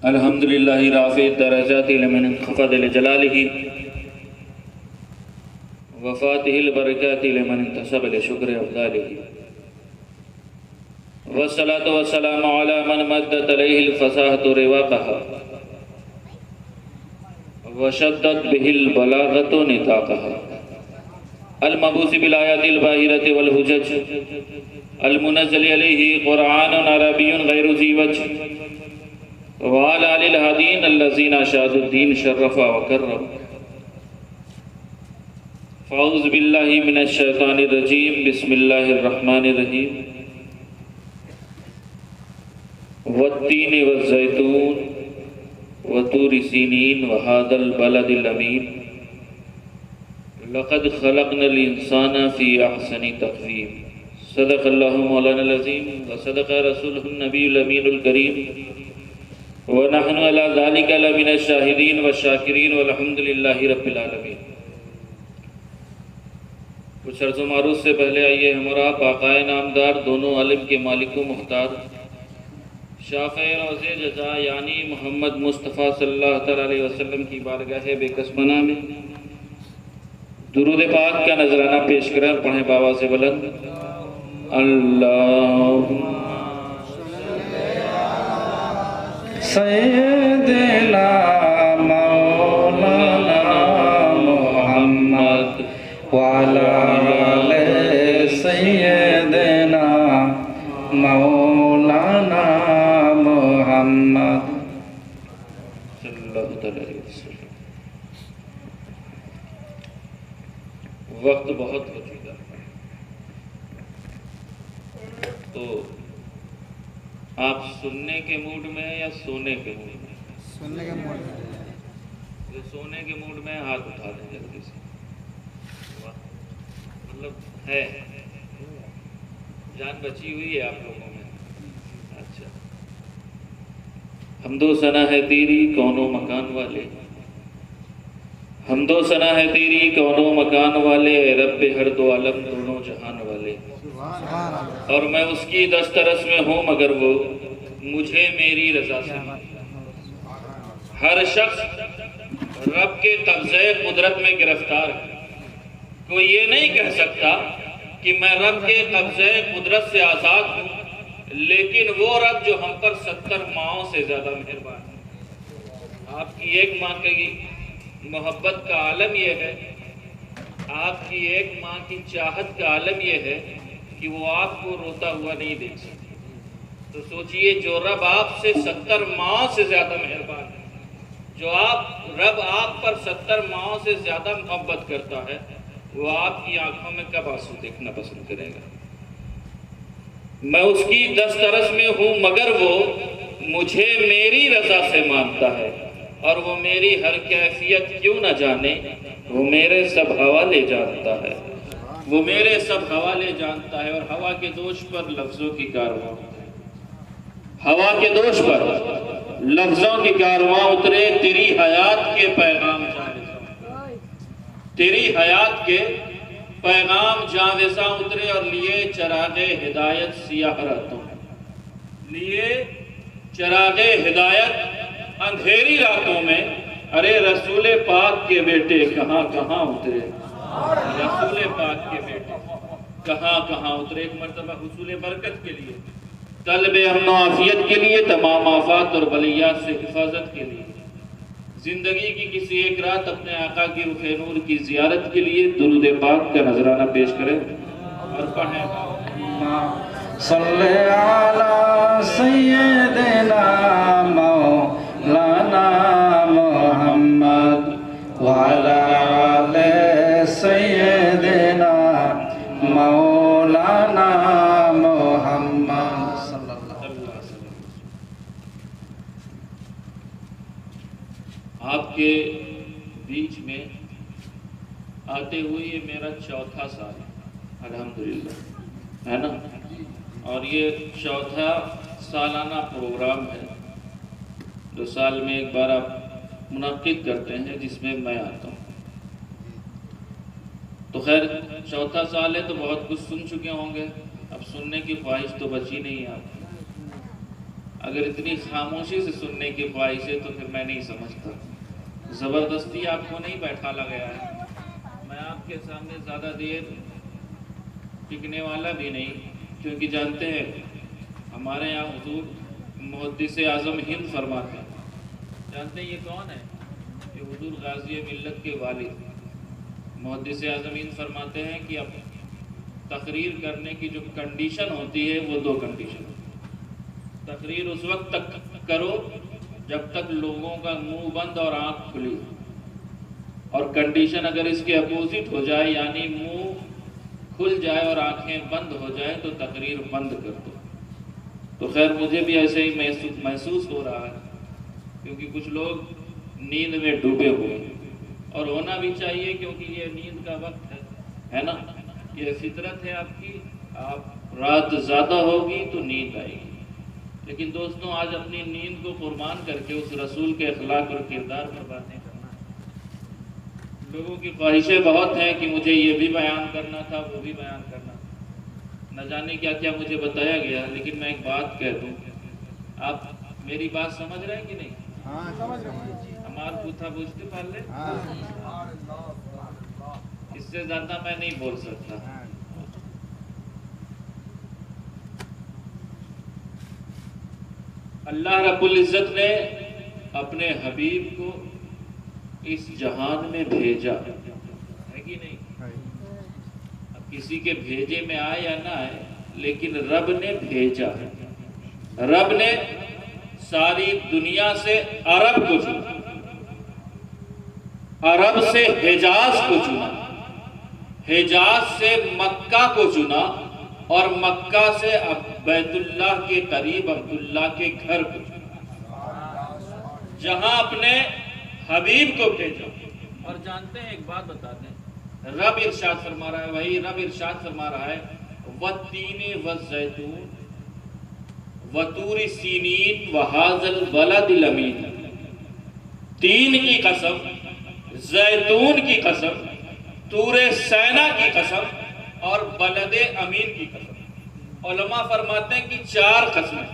الحمدللہ رافع الدرجات لمن انخفض لجلالہ وفاتح البرکات لمن انتصب لشکر افضالہ والصلاة والسلام علی من مدت علیہ الفصاحة رواقها وشدت به البلاغة نطاقها المبعوث بالآیات الباہرة والحجج المنزل علیہ قرآن عربی غیر ذی وجہ وعلى آل الہدین الذین اشادوا الدین شرفا وکرم فاعوذ باللہ من الشیطان الرجیم بسم اللہ الرحمن الرحیم والتین والزیتون وطور سینین وهذا البلد الامین لقد خلقنا الانسان فی احسن تقویم صدق اللہ مولانا العظیم وصدق رسولہ النبی الامین الکریم ونحن على ذلك لمن الشاہدین والشاکرین والحمد للہ رب العالمین۔ کچھ عرض و معروض سے پہلے آئیے ہمارا باقائے نامدار دونوں عالم کے مالک و مختار شافع روز جزا یعنی محمد مصطفیٰ صلی اللہ تعالیٰ علیہ وسلم کی بارگاہ بے کس پناہ میں درود پاک کا نذرانہ پیش کریں اور پڑھیں بابا سے بلند اللہم سیدنا مولانا محمد وعلی آل سیدنا مولانا محمد صلی اللہ علیہ وسلم۔ وقت بہت ہو چکا تو آپ سننے کے موڈ میں یا سونے کے موڈ میں؟ سننے کے موڈ میں۔ جو سونے کے موڈ میں ہاتھ اٹھا دیں جلدی سے، مطلب ہے جان بچی ہوئی ہے آپ لوگوں میں۔ اچھا، حمد و ثنا ہے تیری کون و مکان والے، حمد و ثنا ہے تیری کون و مکان والے، اے رب ہر دو عالم دونوں جہان والے، اور میں اس کی دسترس میں ہوں مگر وہ مجھے میری رضا سے مانتا۔ ہر شخص رب کے قبضہ قدرت میں گرفتار ہے، کوئی یہ نہیں کہہ سکتا کہ میں رب کے قبضہ قدرت سے آزاد ہوں، لیکن وہ رب جو ہم پر 70 ماہوں سے زیادہ مہربان ہے۔ آپ کی ایک ماں کی محبت کا عالم یہ ہے، آپ کی ایک ماں کی چاہت کا عالم یہ ہے کہ وہ آپ کو روتا ہوا نہیں دیکھ سکتی۔ تو سوچئے جو رب آپ سے 70 ماہ سے زیادہ مہربان ہے، جو رب آپ پر 70 ماہ سے زیادہ محبت کرتا ہے، وہ آپ کی آنکھوں میں کب آنسو دیکھنا پسند کرے گا؟ میں اس کی دسترس میں ہوں مگر وہ مجھے میری رضا سے مانتا ہے، اور وہ میری ہر کیفیت کیوں نہ جانے، وہ میرے سب حوالے جانتا ہے، وہ میرے سب حوالے جانتا ہے۔ اور ہوا کے دوش پر لفظوں کی کارواں، ہوا کے دوش پر لفظوں کی کارواں اترے، تیری حیات کے پیغام جاویزاں، تیری حیات کے پیغام جاویزاں اترے، اور لیے چراغ ہدایت سیاہ راتوں میں، لیے چراغ ہدایت اندھیری راتوں میں۔ ارے رسول پاک کے بیٹے کہاں کہاں اترے، رسول پاک کے بیٹے کہاں کہاں اترے۔ ایک مرتبہ حصول برکت کے لیے، طلب امن و عافیت کے لیے، تمام آفات اور بلیات سے حفاظت کے لیے، زندگی کی کسی ایک رات اپنے آقا کی رخ نور کی زیارت کے لیے درود پاک کا نذرانہ پیش کریں اور پڑھیں صلی علی سیدنا مولانا محمد وعلی آل سیدنا مولانا محمد صلی اللہ علیہ وسلم۔ آپ کے بیچ میں آتے ہوئے یہ میرا 4تھا سال ہے الحمدللہ، ہے نا؟ اور یہ 4تھا سالانہ پروگرام ہے جو سال میں ایک بار آپ منعقد کرتے ہیں، جس میں میں آتا ہوں۔ تو خیر 4تھا سال ہے تو بہت کچھ سن چکے ہوں گے، اب سننے کی خواہش تو بچی نہیں ہے آپ کی۔ اگر اتنی خاموشی سے سننے کی خواہش ہے تو پھر میں نہیں سمجھتا. زبردستی آپ کو نہیں بیٹھالا گیا ہے. میں آپ کے سامنے زیادہ دیر ٹکنے والا بھی نہیں، کیونکہ جانتے ہیں ہمارے یہاں حضور محدث اعظم ہند فرماتے ہیں. جانتے ہیں یہ کون ہے؟ یہ حضور غازی ملت کے والد محدث اعظم ہند فرماتے ہیں کہ اب تقریر کرنے کی جو کنڈیشن ہوتی ہے وہ دو کنڈیشن ہوتی ہے. تقریر اس وقت تک کرو جب تک لوگوں کا منہ بند اور آنکھ کھلی، اور کنڈیشن اگر اس کے اپوزٹ ہو جائے یعنی منہ کھل جائے اور آنکھیں بند ہو جائے تو تقریر بند کر دو. تو خیر مجھے بھی ایسے ہی محسوس ہو رہا ہے، کیونکہ کچھ لوگ نیند میں ڈوبے ہوئے ہیں، اور ہونا بھی چاہیے کیونکہ یہ نیند کا وقت ہے نا. یہ فطرت ہے آپ کی، آپ رات زیادہ ہوگی تو نیند آئے گی. لیکن دوستوں آج اپنی نیند کو قربان کر کے اس رسول کے اخلاق اور کردار پر باتیں کرنا ہے. لوگوں کی خواہشیں بہت ہیں کہ مجھے یہ بھی بیان کرنا تھا، وہ بھی بیان کرنا تھا، نہ جانے کیا کیا مجھے بتایا گیا. لیکن میں ایک بات کہہ دوں، آپ میری بات سمجھ رہے ہیں کہ نہیں؟ ہاں سمجھ رہے ہیں. ہمارا پوتھا بوجھتے پال لے، ہاں اس سے زیادہ میں نہیں بول سکتا. اللہ رب العزت نے اپنے حبیب کو اس جہان میں بھیجا ہے کہ نہیں؟ اب کسی کے بھیجے میں آئے یا نہ آئے، لیکن رب نے بھیجا. رب نے ساری دنیا سے عرب کو چنا، عرب سے حجاز کو چنا، حجاز سے مکہ کو چنا، اور مکہ سے بیت اللہ کے قریب عبداللہ کے گھر کو چنا، جہاں اپنے حبیب کو بھیجا. اور جانتے ہیں ایک بات بتاتے ہیں، رب ارشاد فرما رہا ہے، وہی رب ارشاد فرما رہا ہے وَالتِّينِ وَالزَّيْتُونِ وَطُورِ سِينِينَ وَهَٰذَا الْبَلَدِ الْأَمِينِ. تین کی قسم، زیتون کی قسم، طور سینا کی قسم اور بلد امین کی قسم. علماء فرماتے ہیں کہ 4 قسمیں،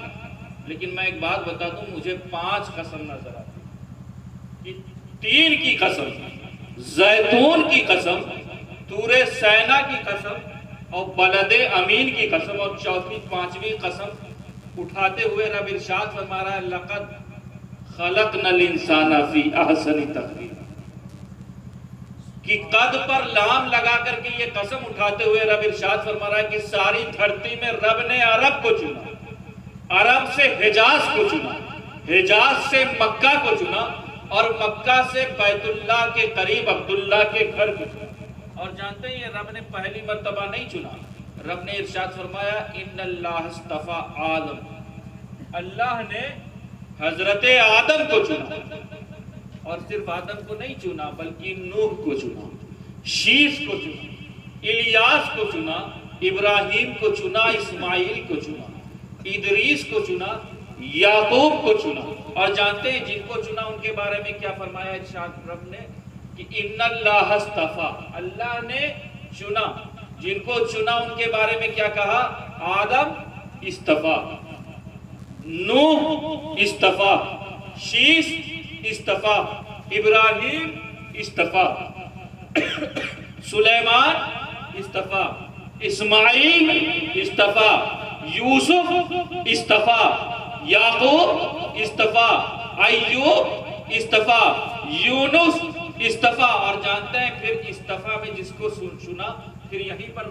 لیکن میں ایک بات بتا دوں، مجھے 5 قسم نظر آتی. 3 کی قسم، زیتون کی قسم، طور سینا کی قسم اور بلد امین کی قسم، اور چوتھی 5ویں قسم اٹھاتے ہوئے رب ارشاد فرما رہا ہے لَقَدْ خَلَقْنَا الْإِنسَانَ فِي أَحْسَنِ تَقْوِيمٍ. کہ قد پر لام لگا کر کے یہ قسم اٹھاتے ہوئے رب ارشاد فرما رہا ہے کہ ساری دھرتی میں رب نے عرب کو چنا، عرب سے حجاز کو چنا، حجاز سے مکہ کو چنا، اور مکہ سے بیت اللہ کے قریب عبداللہ کے گھر کو چنا. اور جانتے ہیں یہ رب نے پہلی مرتبہ نہیں چنا. رب نے ارشاد فرمایا ان اللہ اصطفیٰ آدم، اللہ نے حضرت آدم کو چنا، اور صرف آدم کو نہیں چنا بلکہ نوح کو چنا، شیش کو چنا، الیاس کو چنا، ابراہیم کو چنا، اسماعیل کو چنا، ادریس کو چنا، یعقوب کو چنا. اور جانتے ہیں جن کو چنا ان کے بارے میں کیا فرمایا ارشاد رب نے کہ ان اللہ اصطفیٰ، اللہ نے چنا. جن کو چنا ان کے بارے میں کیا کہا؟ آدم اصطفیٰ، نوح اصطفیٰ، شیش اصطفیٰ، ابراہیم اصطفیٰ، سلیمان اصطفیٰ، اسماعیل اصطفیٰ، یوسف اصطفیٰ، یعقوب اصطفیٰ، ایوب اصطفیٰ، یونس اصطفیٰ. اور جانتے ہیں پھر اصطفیٰ میں جس کو چنا، پھر یہیں پر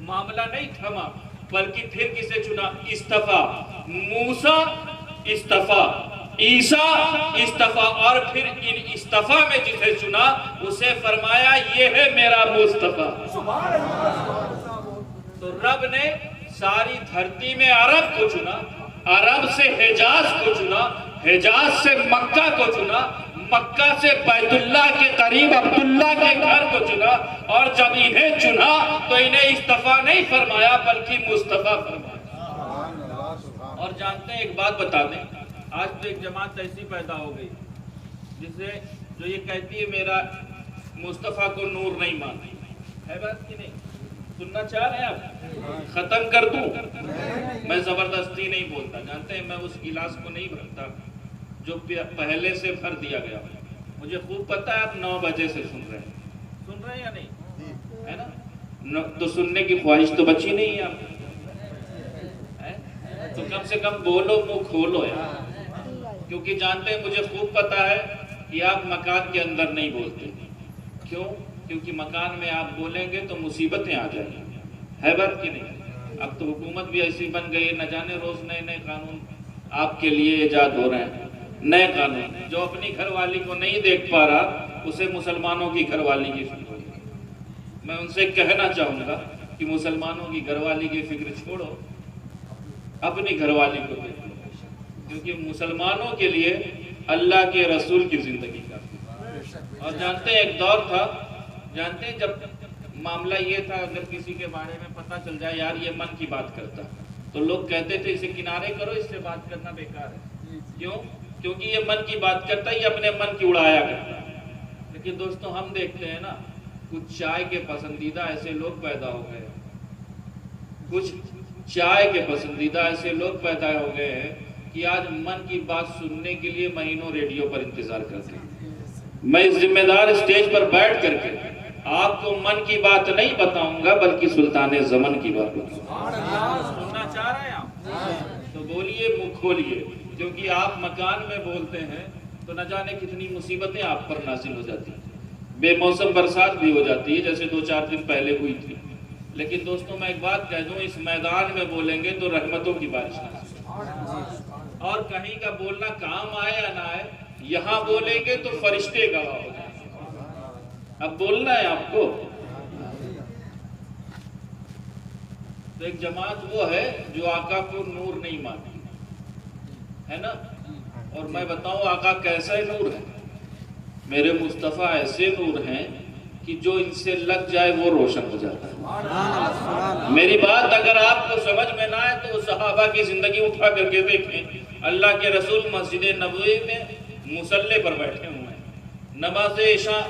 معاملہ نہیں تھما، بلکہ پھر کسے چنا؟ اصطفیٰ. موسیٰ اصطفیٰ، عیسیٰ اصطفیٰ، اور پھر ان اصطفیٰ میں جسے چنا اسے فرمایا یہ ہے میرا مصطفیٰ. تو رب نے ساری دھرتی میں عرب کو چنا، عرب سے حجاز کو چنا، حجاز سے مکہ کو چنا، مکہ سے بیت اللہ کے قریب عبداللہ کے گھر کو چنا. اور جب انہیں چنا تو انہیں اصطفیٰ نہیں فرمایا بلکہ مصطفیٰ فرمایا. اور جانتے ہیں ایک بات بتا دیں، آج تو ایک جماعت ایسی پیدا ہو گئی جسے جو یہ کہتی ہے میرا مصطفیٰ کو نور نہیں مانتی ہے. بات کی نہیں سننا چاہ رہے ہیں آپ؟ ختم کر دوں؟ میں زبردستی نہیں بولتا، جانتے ہیں میں اس گلاس کو نہیں بھرتا جو پہلے سے بھر دیا گیا. مجھے خوب پتا ہے آپ 9 بجے سے سن رہے ہیں یا نہیں ہے نا؟ تو سننے کی خواہش تو بچی نہیں ہے آپ کو، تو کم سے کم بولو، منہ کھولو یار، کیونکہ جانتے ہیں مجھے خوب پتا ہے کہ آپ مکان کے اندر نہیں بولتے. کیوں؟ کیونکہ مکان میں آپ بولیں گے تو مصیبتیں آ جائیں گی، ہے بات کی نہیں؟ اب تو حکومت بھی ایسی بن گئی ہے، نہ جانے روز نئے نئے قانون آپ کے لیے ایجاد ہو رہے ہیں. نئے قانون جو اپنی گھر والی کو نہیں دیکھ پا رہا اسے مسلمانوں کی گھر والی کی فکر ہو. میں ان سے کہنا چاہوں گا کہ مسلمانوں کی گھر والی کی فکر چھوڑو، اپنی گھر والی کو دیکھو، کیونکہ مسلمانوں کے لیے اللہ کے رسول کی زندگی کا. اور جانتے ہیں ایک دور تھا، جانتے ہیں جب معاملہ یہ تھا اگر کسی کے بارے میں پتہ چل جائے یار یہ من کی بات کرتا تو لوگ کہتے تھے اسے کنارے کرو، اس سے بات کرنا بیکار ہے. کیوں؟ کیونکہ یہ من کی بات کرتا ہے، یہ اپنے من کی اڑایا کرتا ہے. لیکن دوستوں ہم دیکھتے ہیں نا کچھ چائے کے پسندیدہ ایسے لوگ پیدا ہو گئے، کچھ چائے کے پسندیدہ ایسے لوگ پیدا ہو گئے ہیں کہ آج من کی بات سننے کے لیے مہینوں ریڈیو پر انتظار کرتے ہیں. میں اس ذمہ دار اسٹیج پر بیٹھ کر کے آپ کو من کی بات نہیں بتاؤں گا بلکہ سلطان زمن کی بات بتاؤں گا. سننا چاہ رہے ہیں آپ تو بولیے، منہ کھولیے، کیونکہ آپ مکان میں بولتے ہیں تو نہ جانے کتنی مصیبتیں آپ پر نازل ہو جاتی ہیں. بے موسم برسات بھی ہو جاتی ہے جیسے 2-4 دن پہلے ہوئی تھی. لیکن دوستوں میں ایک بات کہہ دوں، اس میدان میں بولیں گے تو رحمتوں کی بارش نازل، اور کہیں کا بولنا کام آئے یا نہ آئے، یہاں بولیں گے تو فرشتے گواہ ہو جائیں. اب بولنا ہے آپ کو. تو ایک جماعت وہ ہے جو آقا کو نور نہیں مانتی ہے نا، اور میں بتاؤں آقا کیسا نور ہے. میرے مصطفیٰ ایسے نور ہیں کہ جو ان سے لگ جائے وہ روشن ہو جاتا ہے. میری بات اگر آپ کو سمجھ میں نہ آئے تو صحابہ کی زندگی اٹھا کر کے دیکھیں. اللہ کے رسول مسجد نبوی میں مصلی پر بیٹھے ہوئے ہیں، نماز عشاء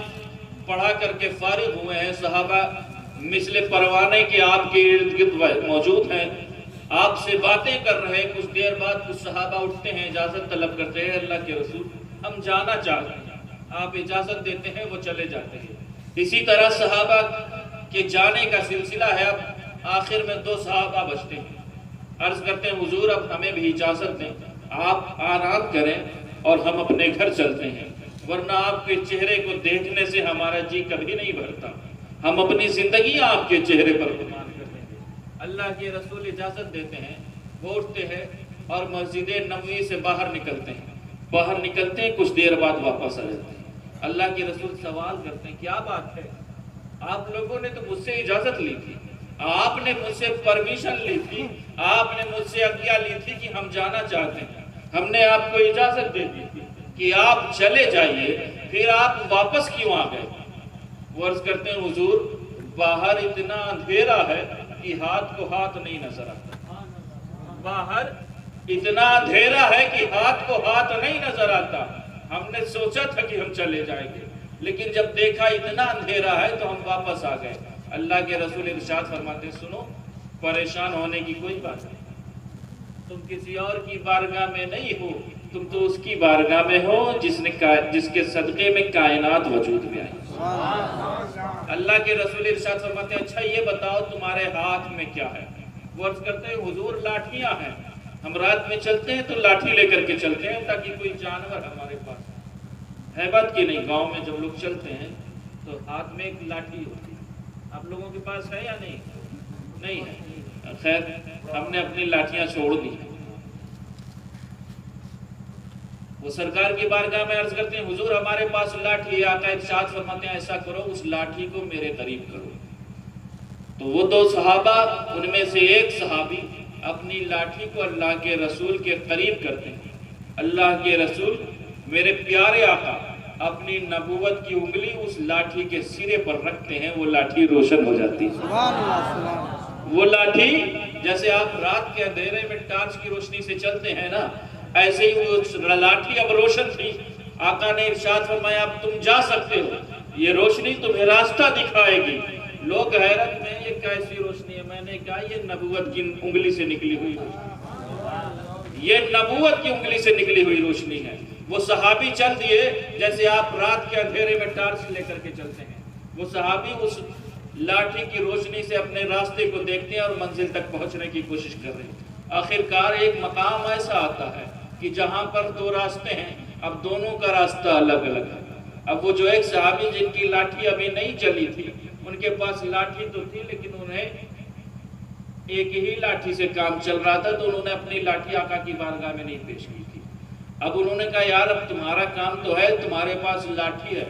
پڑھا کر کے فارغ ہوئے ہیں. صحابہ مثل پروانے کے آپ کے ارد گرد موجود ہیں، آپ سے باتیں کر رہے ہیں. کچھ دیر بعد کچھ صحابہ اٹھتے ہیں، اجازت طلب کرتے ہیں، اللہ کے رسول ہم جانا چاہتے ہیں. آپ اجازت دیتے ہیں، وہ چلے جاتے ہیں. اسی طرح صحابہ کے جانے کا سلسلہ ہے. اب آخر میں 2 صحابہ بچتے ہیں، عرض کرتے ہیں حضور اب ہمیں بھی اجازت دیں، آپ آرام کریں اور ہم اپنے گھر چلتے ہیں، ورنہ آپ کے چہرے کو دیکھنے سے ہمارا جی کبھی نہیں بھرتا. ہم اپنی زندگی آپ کے چہرے پر قربان کر دیں گے. اللہ کے رسول اجازت دیتے ہیں، وہ اٹھتے ہیں اور مسجد نبوی سے باہر نکلتے ہیں. کچھ دیر بعد واپس آ جاتے ہیں. اللہ کے رسول سوال کرتے ہیں کیا بات ہے؟ آپ لوگوں نے تو مجھ سے اجازت لی تھی، آپ نے مجھ سے پرمیشن لی تھی، آپ نے مجھ سے آگیا لی تھی کہ ہم جانا چاہتے ہیں. ہم نے آپ کو اجازت دے دی تھی کہ آپ چلے جائیے، پھر آپ واپس کیوں آ گئے؟ وہ عرض کرتے ہیں حضور باہر اتنا اندھیرا ہے کہ ہاتھ کو ہاتھ نہیں نظر آتا. باہر اتنا اندھیرا ہے کہ ہاتھ کو ہاتھ نہیں نظر آتا. ہم نے سوچا تھا کہ ہم چلے جائیں گے، لیکن جب دیکھا اتنا اندھیرا ہے تو ہم واپس آ گئے. اللہ کے رسول ارشاد فرماتے ہیں سنو، پریشان ہونے کی کوئی بات نہیں. تم کسی اور کی بارگاہ میں نہیں ہو، تم تو اس کی بارگاہ میں ہو جس کے صدقے میں کائنات وجود میں آئی. اللہ کے رسول ارشاد فرماتے ہیں اچھا یہ بتاؤ تمہارے ہاتھ میں کیا ہے؟ وہ عرض کرتے ہیں حضور لاٹھیاں ہیں. ہم رات میں چلتے ہیں تو لاٹھی لے کر کے چلتے ہیں تاکہ کوئی جانور ہمارے پاس ہے. بات کی نہیں، گاؤں میں جب لوگ چلتے ہیں تو ہاتھ میں ایک لاٹھی ہوتی ہے. آپ لوگوں کے پاس ہے یا نہیں ہے؟ خیر ہم نے اپنی لاٹھیاں چھوڑ دی. وہ سرکار کی بارگاہ میں عرض کرتے ہیں حضور ہمارے پاس لاٹھی ہے. آقا ارشاد فرماتے ہیں ایسا کرو اس لاٹھی کو میرے قریب کرو. تو وہ 2 صحابہ ان میں سے ایک صحابی اپنی لاٹھی کو اللہ کے رسول کے قریب کرتے ہیں. اللہ کے رسول میرے پیارے آقا اپنی نبوت کی انگلی اس لاٹھی کے سرے پر رکھتے ہیں، وہ لاٹھی روشن ہو جاتی ہے. وہ لاٹھی جیسے آپ رات کے اندھیرے میں ٹارچ کی روشنی سے چلتے ہیں نا، ایسے ہی وہ لاٹھی اب روشن تھی. آقا نے ارشاد فرمایا اب تم جا سکتے ہو، یہ روشنی تمہیں راستہ دکھائے گی. لوگ حیرت میں یہ کیسی روشنی ہے؟ میں نے کہا یہ نبوت کی انگلی سے نکلی ہوئی روشنی، یہ نبوت کی انگلی سے نکلی ہوئی روشنی ہے۔ وہ صحابی چل دیے جیسے آپ رات کے اندھیرے میں ٹارچ لے کر کے چلتے ہیں، وہ صحابی اس لاٹھی کی روشنی سے اپنے راستے کو دیکھتے ہیں اور منزل تک پہنچنے کی کوشش کر رہے ہیں۔ آخرکار ایک مقام ایسا آتا ہے کہ جہاں پر دو راستے ہیں، اب دونوں کا راستہ الگ الگ ہے۔ اب وہ جو ایک صحابی جن کی لاٹھی ابھی نہیں چلی تھی، ان کے پاس لاٹھی تو تھی لیکن انہیں ایک ہی لاٹھی سے کام چل رہا تھا، تو انہوں نے اپنی لاٹھی آقا کی بارگاہ میں نہیں پیش کی تھی۔ اب انہوں نے کہا یار اب تمہارا کام تو ہے، تمہارے پاس لاٹھی ہے،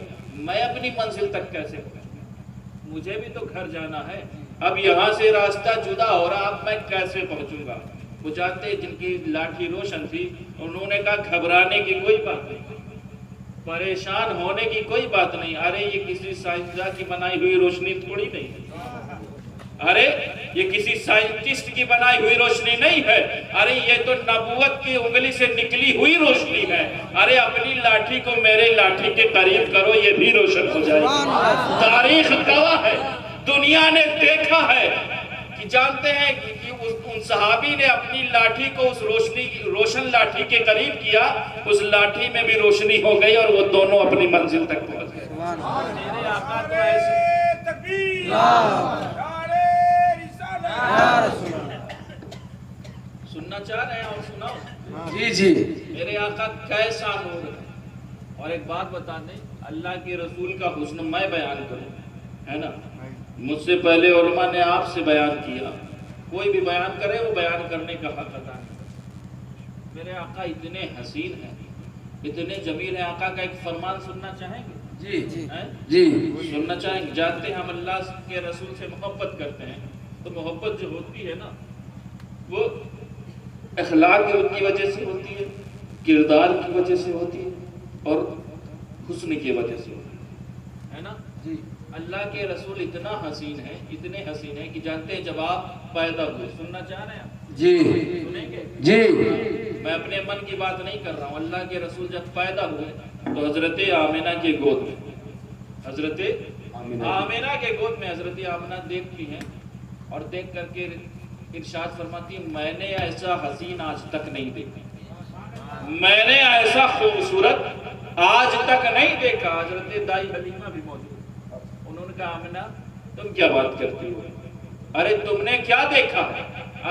میں اپنی منزل تک کیسے پہنچوں؟ مجھے بھی تو گھر جانا ہے، اب یہاں سے راستہ جدا ہو رہا، اب میں کیسے پہنچوں گا؟ وہ جانتے جن کی لاٹھی روشن تھی، انہوں نے کہا گھبرانے کی کوئی بات نہیں، پریشان ہونے کی کوئی بات نہیں، ارے یہ کسی سائنسداں کی بنائی ہوئی روشنی تھوڑی نہیں ہے، ارے یہ کسی سائنٹسٹ کی بنائی ہوئی روشنی نہیں ہے، ارے یہ تو نبوت کی انگلی سے نکلی ہوئی روشنی ہے، ارے اپنی لاٹھی کو میرے لاٹھی کے قریب کرو، یہ بھی روشن ہو جائے گی۔ تاریخ گواہ ہے، دنیا نے دیکھا ہے کہ جانتے ہیں کہ ان صحابی نے اپنی لاٹھی کو اس روشن لاٹھی کے قریب کیا، اس لاٹھی میں بھی روشنی ہو گئی اور وہ دونوں اپنی منزل تک پہنچ گئے۔ میرے آقا تو ایسے تکبیر، سننا چاہ رہے ہیں اور سناؤ؟ جی جی میرے آقا کیسا نور ہے۔ اور ایک بات بتا دیں، اللہ کے رسول کا حسن میں بیان کروں، ہے نا، مجھ سے پہلے علماء نے آپ سے بیان کیا، کوئی بھی بیان کرے وہ بیان کرنے کا حق ادا نہیں۔ میرے آقا اتنے حسین ہیں، اتنے جمیل ہیں، آقا کا ایک فرمان سننا چاہیں گے؟ جی جی سننا چاہیں گے؟ جانتے ہیں ہم اللہ کے رسول سے محبت کرتے ہیں، تو محبت جو ہوتی ہے نا وہ اخلاق کی وجہ سے ہوتی ہے، کردار کی وجہ سے ہوتی ہے اور حسن کی وجہ سے ہوتی ہے نا۔ جی اللہ کے رسول اتنا حسین ہے، اتنے حسین ہیں کہ جانتے ہیں جب آپ پیدا ہوئے، سننا چاہ رہے ہیں؟ جی سنیں گے؟ جی میں اپنے من کی بات نہیں کر رہا ہوں، اللہ کے رسول جب پیدا ہوئے تو حضرت آمنہ کے گود میں، حضرت آمنہ کے گود میں حضرت آمنہ دیکھتی ہیں اور دیکھ کر کے ارشاد فرماتی ہیں میں نے ایسا حسین آج تک نہیں دیکھا، میں نے ایسا خوبصورت آج تک نہیں دیکھا۔ حضرت دائی حلیمہ بھی موجود، انہوں نے کہا آمنہ تم کیا بات کرتی ہو؟ ارے تم نے کیا دیکھا؟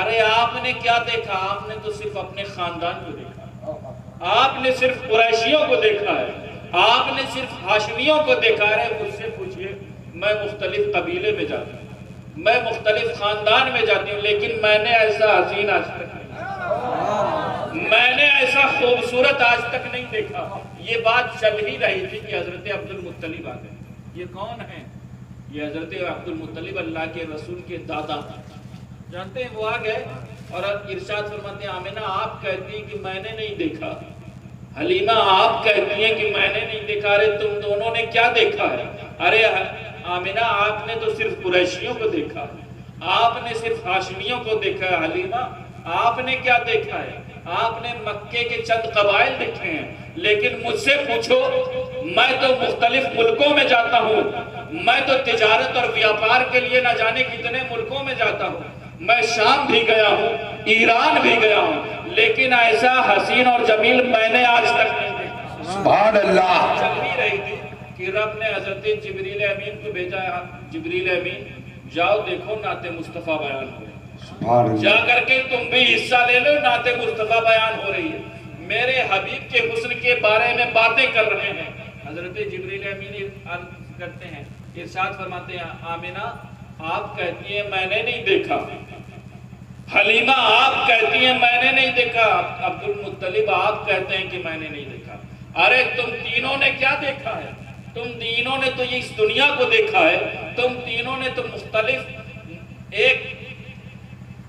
ارے آپ نے کیا دیکھا؟ آپ نے تو صرف اپنے خاندان کو دیکھا، آپ نے صرف قریشیوں کو دیکھا ہے، آپ نے صرف ہاشمیوں کو دیکھا ہے۔ مجھ سے پوچھئے، میں مختلف قبیلے میں جاتا ہوں، میں مختلف خاندان میں جاتی ہوں، لیکن میں نے ایسا حسین آج تک نہیں دیکھا، میں نے ایسا خوبصورت آج تک نہیں دیکھا۔ یہ بات چل ہی رہی تھی کہ حضرت عبد المطلب آ گئے۔ یہ کون ہیں؟ یہ حضرت عبد المطلب اللہ کے رسول کے دادا ہیں۔ جانتے ہیں وہ آ گئے اور ارشاد فرماتے ہیں آمنہ آپ کہتی ہیں کہ میں نے نہیں دیکھا، حلیمہ آپ کہتی ہیں کہ میں نے نہیں دیکھا، ارے تم دونوں نے کیا دیکھا ہے؟ ارے آمنہ آپ نے تو صرف قریشیوں کو دیکھا ہے، آپ نے صرف ہاشمیوں کو دیکھا ہے، حلیمہ آپ نے کیا دیکھا ہے؟ آپ نے مکے کے چند قبائل دیکھے ہیں، لیکن مجھ سے پوچھو میں تو مختلف ملکوں میں جاتا ہوں، میں تو تجارت اور ویاپار کے لیے نہ جانے کتنے ملکوں میں جاتا ہوں، میں شام بھی گیا ہوں، ایران بھی گیا ہوں، لیکن ایسا حسین اور جمیل میں نے آج تک نہیں دیکھا۔ سبحان اللہ۔ چل بھی رہی تھی کہ رب نے حضرت جبریل امین کو بھیجا ہے، جبریل امین جاؤ دیکھو نعت مصطفیٰ بیان ہو رہی ہے، جا کر کے تم بھی حصہ لے لو، نعت مصطفیٰ بیان ہو رہی ہے، میرے حبیب کے حسن کے بارے میں باتیں کر رہے ہیں۔ حضرت جبریل امین عرض کرتے ہیں، ارشاد فرماتے ہیں آمنہ آپ کہتی ہیں میں نے نہیں دیکھا، حلیمہ آپ کہتی ہیں میں نے نہیں دیکھا، عبد المطلب آپ کہتے ہیں کہ میں نے نہیں دیکھا، ارے تم تینوں نے کیا دیکھا ہے؟ تم تینوں نے تو اس دنیا کو دیکھا ہے، تم تینوں نے تو مختلف ایک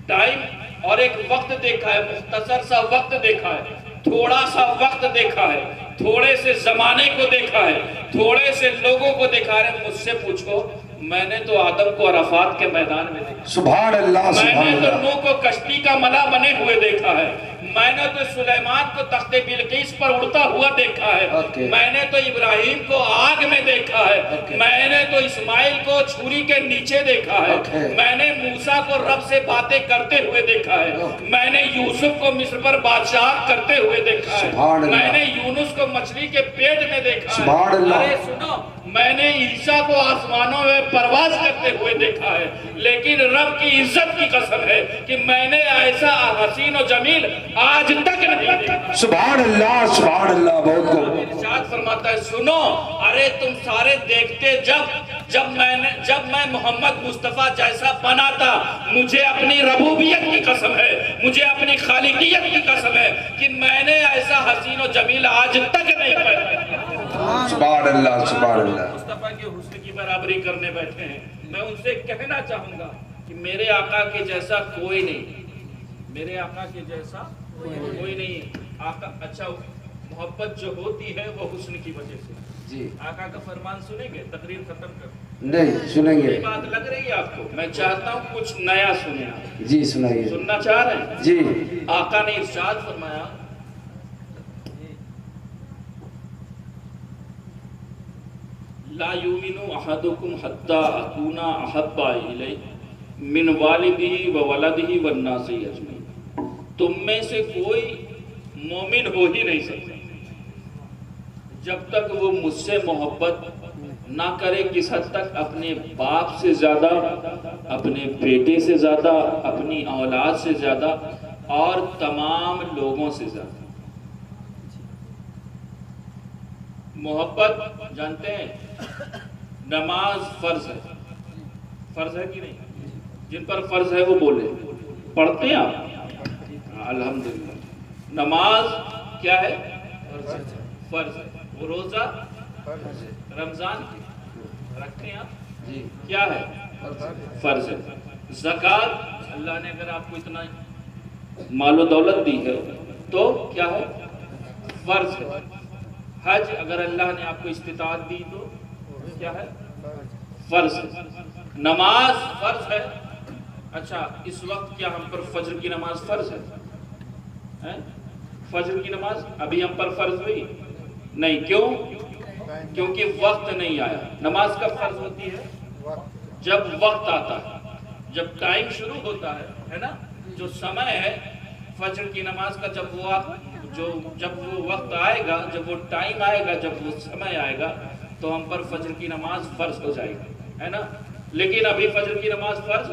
ٹائم اور ایک وقت دیکھا ہے، مختصر سا وقت دیکھا ہے، تھوڑا سا وقت دیکھا ہے، تھوڑے سے زمانے کو دیکھا ہے، تھوڑے سے لوگوں کو دیکھا ہے۔ مجھ سے پوچھو میں نے تو آدم کو عرفات کے میدان میں دیکھا، سبحان اللہ میں سبحان نے تو اللہ۔ نوح کو کشتی کا ملا بنے ہوئے دیکھا ہے، میں نے تو سلیمان کو تخت بلقیس پر اڑتا ہوا دیکھا ہے، میں نے تو ابراہیم کو آگ میں دیکھا ہے، میں نے تو اسماعیل کو چھری کے نیچے دیکھا ہے، میں نے موسیٰ کو رب سے باتیں کرتے ہوئے دیکھا ہے، میں نے یوسف کو مصر پر بادشاہ کرتے ہوئے دیکھا ہے، میں نے یونس کو مچھلی کے پیٹ میں دیکھا ہے، ارے سنو میں نے عیسیٰ کو آسمانوں میں پرواز کرتے ہوئے دیکھا ہے، لیکن رب کی عزت کی قسم ہے کہ میں نے ایسا حسین و جمیل آج تک نہیں دیکھا۔ سبحان اللہ سبحان اللہ، بہت کو ارشاد فرماتا ہے سنو، ارے تم سارے دیکھتے جب میں محمد مصطفیٰ جیسا بنا تھا، مجھے اپنی ربوبیت کی قسم ہے، مجھے اپنی خالقیت کی قسم ہے کہ میں نے ایسا حسین و جمیل آج تک نہیں پایا۔ سبحان اللہ سبحان اللہ۔ مصطفیٰ کے حسن کی برابری کرنے بیٹھے ہیں، میں ان سے کہنا چاہوں گا کہ میرے آقا کے جیسا کوئی نہیں، میرے آقا کے جیسا کوئی نہیں۔ آقا اچھا محبت جو ہوتی ہے وہ حسن کی وجہ سے۔ جی آقا کا فرمان سنیں گے؟ تقریر ختم کر نہیں سنیں گے؟ یہ بات لگ رہی ہے آپ کو؟ میں چاہتا ہوں کچھ نیا سنیں آپ۔ جی سنائیے۔ سننا چاہ رہے ہیں؟ جی آقا نے ارشاد فرمایا لا یؤمن احدکم حتی اکون احب الیہ من والدہ وولدہ والناس اجمعین۔ تم میں سے کوئی مومن ہو ہی نہیں سکتا جب تک وہ مجھ سے محبت نہ کرے، کس حد تک؟ اپنے باپ سے زیادہ، اپنے بیٹے سے زیادہ، اپنی اولاد سے زیادہ اور تمام لوگوں سے زیادہ۔ محبت جانتے ہیں، نماز فرض ہے، فرض ہے کہ نہیں؟ جن پر فرض ہے وہ بولے، پڑھتے ہیں آپ؟ الحمدللہ۔ نماز کیا ہے؟ فرض ہے۔ روزہ رمضان رکھتے ہیں آپ؟ جی کیا ہے؟ فرض ہے۔ زکوٰۃ اللہ نے اگر آپ کو اتنا مال و دولت دی ہے تو کیا ہے؟ فرض ہے۔ حج اگر اللہ نے آپ کو استطاعت دی تو کیا ہے؟ فرض ہے۔ نماز فرض ہے۔ اچھا اس وقت کیا ہم پر فجر کی نماز فرض ہے؟ فجر کی نماز ابھی ہم پر فرض ہوئی نہیں، کیوں؟ کیونکہ وقت نہیں آیا۔ نماز کب فرض ہوتی ہے؟ جب وقت آتا ہے، جب ٹائم شروع ہوتا ہے نا، جو سمے ہے فجر کی نماز کا، جب وہ وقت آئے گا، جب وہ ٹائم آئے گا، جب وہ سمے آئے گا تو ہم پر فجر کی نماز فرض ہو جائے گی، ہے نا؟ لیکن ابھی فجر کی نماز فرض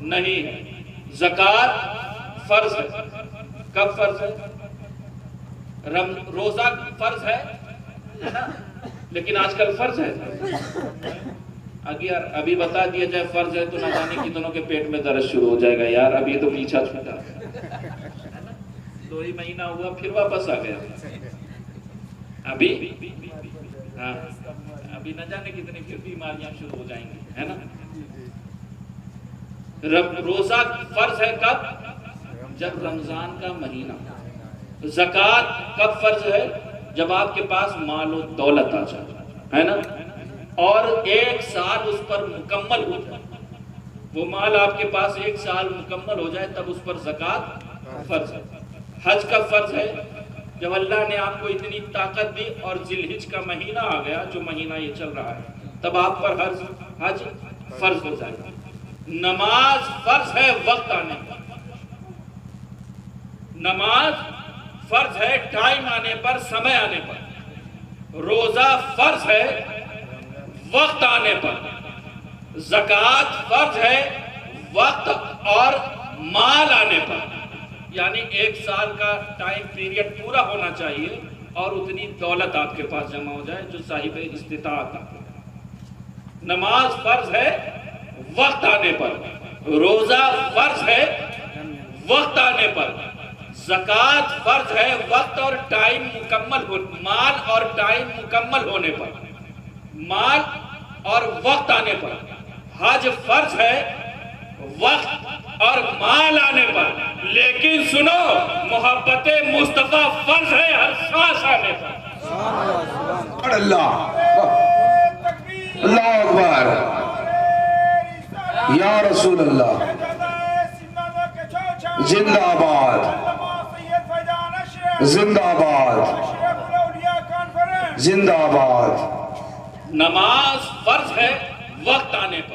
نہیں ہے۔ زکوٰۃ فرض ہے۔ کب فرض ہے؟ روزہ فرض ہے نا، لیکن آج کل فرض ہے۔ اگر ابھی بتا دیا جائے فرض ہے تو نہ جانے کتنوں کے پیٹ میں درد شروع ہو جائے گا، یار ابھی تو پیچھا چھوٹا، 2 ہی مہینہ ہوا پھر واپس آ گیا۔ ابھی ہاں ابھی نہ جانے کتنی پھر بیماریاں شروع ہو جائیں گی، ہے نا؟ روزہ فرض ہے کب؟ جب رمضان کا مہینہ۔ زکوٰۃ کب فرض ہے؟ جب آپ کے پاس مال و دولت آ جائے، ہے نا، اور 1 سال اس پر مکمل ہو جائے، وہ مال آپ کے پاس 1 سال مکمل ہو جائے تب اس پر زکوٰۃ فرض ہے۔ حج کا فرض ہے جب اللہ نے آپ کو اتنی طاقت دی اور ذی الحج کا مہینہ آ گیا، جو مہینہ یہ چل رہا ہے، تب آپ پر حج فرض ہو جائے گا۔ نماز فرض ہے وقت آنے پر، نماز فرض ہے ٹائم آنے پر، سمے آنے پر۔ روزہ فرض ہے وقت آنے پر۔ زکوٰۃ فرض ہے وقت اور مال آنے پر، یعنی 1 سال کا ٹائم پیریڈ پورا ہونا چاہیے اور اتنی دولت آپ کے پاس جمع ہو جائے جو صاحب استطاعت ہے۔ نماز فرض ہے وقت آنے پر، روزہ فرض ہے وقت آنے پر، زکوٰۃ فرض ہے وقت اور ٹائم مکمل مال اور ٹائم مکمل ہونے پر، مال اور وقت آنے پر۔ حج فرض ہے وقت اور مال آنے پر، لیکن سنو محبت مصطفیٰ فرض ہے ہر سانس آنے پر۔ اللہ اللہ اکبر، یا رسول اللہ، زندہ آباد۔ زندہ باد زندہ باد نماز فرض ہے وقت آنے پر